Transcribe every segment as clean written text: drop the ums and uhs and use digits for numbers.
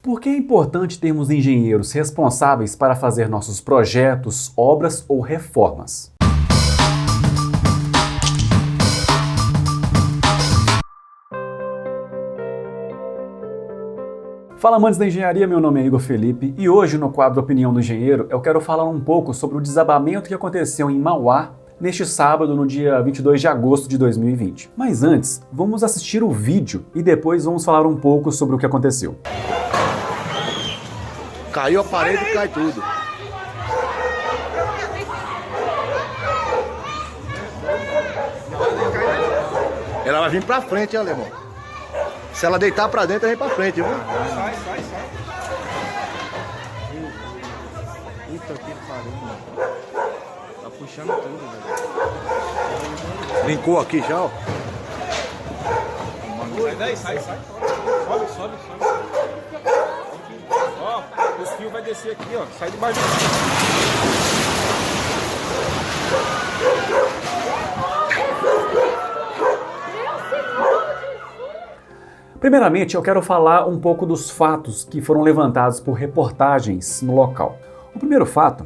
Por que é importante termos engenheiros responsáveis para fazer nossos projetos, obras ou reformas? Fala, amantes da engenharia, meu nome é Igor Felipe e hoje no quadro Opinião do Engenheiro eu quero falar um pouco sobre o desabamento que aconteceu em Mauá neste sábado, no dia 22 de agosto de 2020. Mas antes, vamos assistir o vídeo e depois vamos falar um pouco sobre o que aconteceu. Caiu a parede e cai tudo. Ela vai vir pra frente, hein, alemão? Se ela deitar pra dentro, ela vem pra frente, viu? Sai. Puta que pariu, mano. Tá puxando tudo, velho. Brincou aqui já, ó. Sai daí, sai. Sobe. Ó, os fios vai descer aqui, ó. Sai debaixo do... Primeiramente, eu quero falar um pouco dos fatos que foram levantados por reportagens no local. O primeiro fato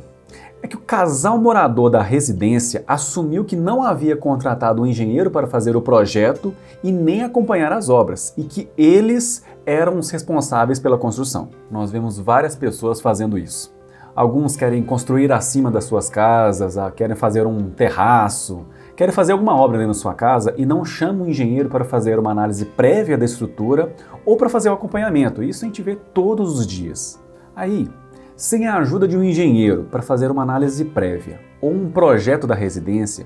é que o casal morador da residência assumiu que não havia contratado um engenheiro para fazer o projeto e nem acompanhar as obras, e que eles eram os responsáveis pela construção. Nós vemos várias pessoas fazendo isso. Alguns querem construir acima das suas casas, querem fazer um terraço, querem fazer alguma obra dentro da sua casa e não chamam um engenheiro para fazer uma análise prévia da estrutura ou para fazer o acompanhamento. Isso a gente vê todos os dias. Aí, sem a ajuda de um engenheiro para fazer uma análise prévia ou um projeto da residência,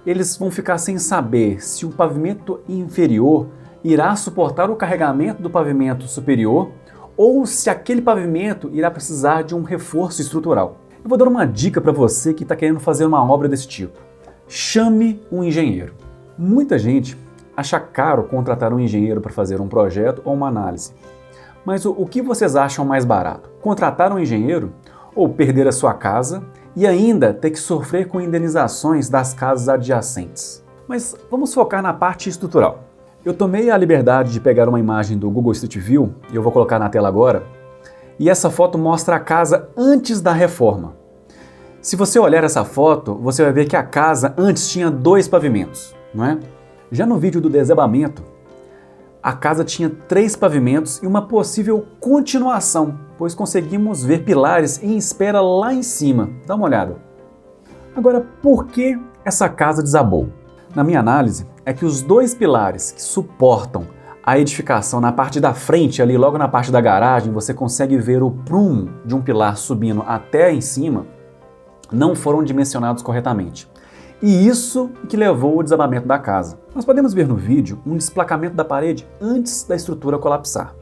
eles vão ficar sem saber se o pavimento inferior irá suportar o carregamento do pavimento superior ou se aquele pavimento irá precisar de um reforço estrutural. Eu vou dar uma dica para você que está querendo fazer uma obra desse tipo. Chame um engenheiro. Muita gente acha caro contratar um engenheiro para fazer um projeto ou uma análise. Mas o que vocês acham mais barato? Contratar um engenheiro ou perder a sua casa e ainda ter que sofrer com indenizações das casas adjacentes? Mas vamos focar na parte estrutural. Eu tomei a liberdade de pegar uma imagem do Google Street View, e eu vou colocar na tela agora, e essa foto mostra a casa antes da reforma. Se você olhar essa foto, você vai ver que a casa antes tinha 2 pavimentos, não é? Já no vídeo do desabamento, a casa tinha 3 pavimentos e uma possível continuação, pois conseguimos ver pilares em espera lá em cima. Dá uma olhada. Agora, por que essa casa desabou? Na minha análise, é que os 2 pilares que suportam a edificação na parte da frente, ali logo na parte da garagem, você consegue ver o prumo de um pilar subindo até em cima, não foram dimensionados corretamente. E isso que levou ao desabamento da casa. Nós podemos ver no vídeo um desplacamento da parede antes da estrutura colapsar.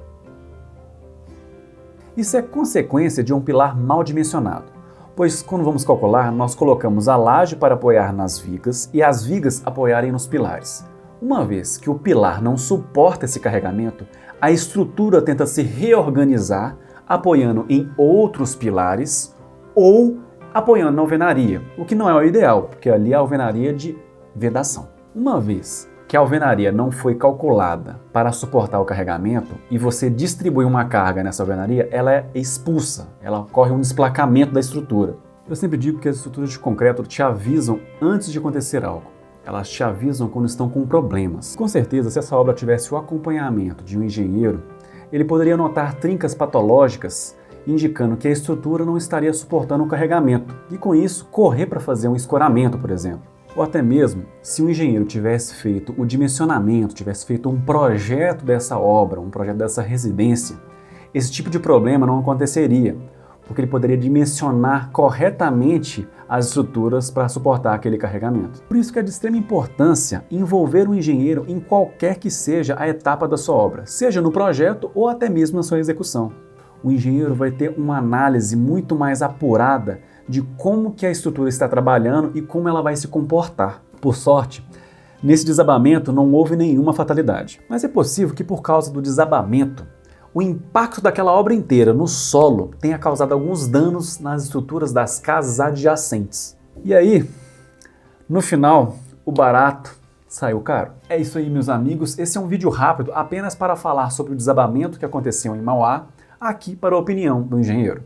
Isso é consequência de um pilar mal dimensionado, pois quando vamos calcular, nós colocamos a laje para apoiar nas vigas e as vigas apoiarem nos pilares. Uma vez que o pilar não suporta esse carregamento, a estrutura tenta se reorganizar, apoiando em outros pilares ou apoiando na alvenaria, o que não é o ideal, porque ali é a alvenaria de vedação. Uma vez que a alvenaria não foi calculada para suportar o carregamento e você distribui uma carga nessa alvenaria, ela é expulsa, ela ocorre um desplacamento da estrutura. Eu sempre digo que as estruturas de concreto te avisam antes de acontecer algo. Elas te avisam quando estão com problemas. Com certeza, se essa obra tivesse o acompanhamento de um engenheiro, ele poderia notar trincas patológicas indicando que a estrutura não estaria suportando o carregamento e, com isso, correr para fazer um escoramento, por exemplo. Ou até mesmo, se o engenheiro tivesse feito o dimensionamento, tivesse feito um projeto dessa obra, um projeto dessa residência, esse tipo de problema não aconteceria, porque ele poderia dimensionar corretamente as estruturas para suportar aquele carregamento. Por isso que é de extrema importância envolver um engenheiro em qualquer que seja a etapa da sua obra, seja no projeto ou até mesmo na sua execução. O engenheiro vai ter uma análise muito mais apurada de como que a estrutura está trabalhando e como ela vai se comportar. Por sorte, nesse desabamento não houve nenhuma fatalidade, mas é possível que por causa do desabamento, o impacto daquela obra inteira no solo tenha causado alguns danos nas estruturas das casas adjacentes. E aí, no final, o barato saiu caro. É isso aí, meus amigos. Esse é um vídeo rápido apenas para falar sobre o desabamento que aconteceu em Mauá, aqui para a opinião do engenheiro.